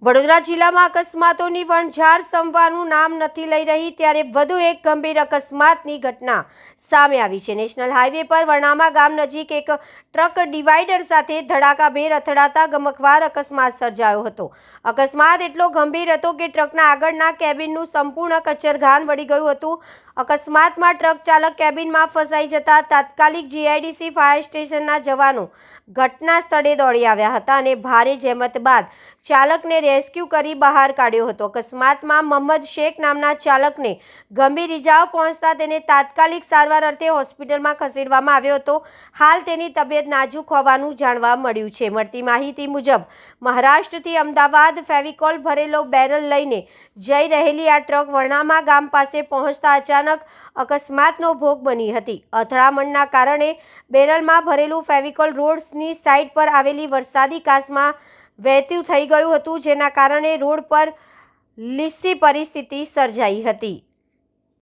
વડોદરા જિલ્લામાં અકસ્માતોની વણઝાર શમવાનું નામ નથી લઈ રહી, ત્યારે વધુ એક ગંભીર અકસ્માતની ઘટના સામે આવી છે। નેશનલ હાઈવે પર વરણામા ગામ નજીક એક ટ્રક ડિવાઈડર સાથે ધડાકાભેર અથડાતા ગમખ્વાર અકસ્માત સર્જાયો હતો। અકસ્માત એટલો ગંભીર હતો કે ટ્રકના આગળના કેબિનનું સંપૂર્ણ કચરઘાન વળી ગયું હતું। અકસ્માતમાં ટ્રક ચાલક કેબિનમાં ફસાઈ જતા તાત્કાલિક જીઆઈડીસી ફાયર સ્ટેશનના જવાનો ઘટના સ્થળે દોડી આવ્યા હતા અને ભારે જહેમત બાદ ચાલકને રેસ્ક્યુ કરી બહાર કાઢ્યો હતો। અકસ્માતમાં મોહમ્મદ શેખ નામના ચાલકને ગંભીર ઇજાઓ પહોંચતા તેને તાત્કાલિક સારવાર અર્થે હોસ્પિટલમાં ખસેડવામાં આવ્યો હતો। હાલ તેની તબિયત નાજુક હોવાનું જાણવા મળ્યું છે। મળતી માહિતી મુજબ મહારાષ્ટ્રથી અમદાવાદ ફેવિકોલ ભરેલો બેરલ લઈને જઈ રહેલી આ ટ્રક વરણામા ગામ પાસે પહોંચતા અચાનક અકસ્માતનો ભોગ બની હતી। અથડામણના કારણે બેરલમાં ભરેલું ફેવિકોલ રોડની સાઈડ પર આવેલી વરસાદી કાચમાં વહેતું થઈ ગયું હતું, જેના કારણે રોડ પર લીસી પરિસ્થિતિ સર્જાઈ હતી।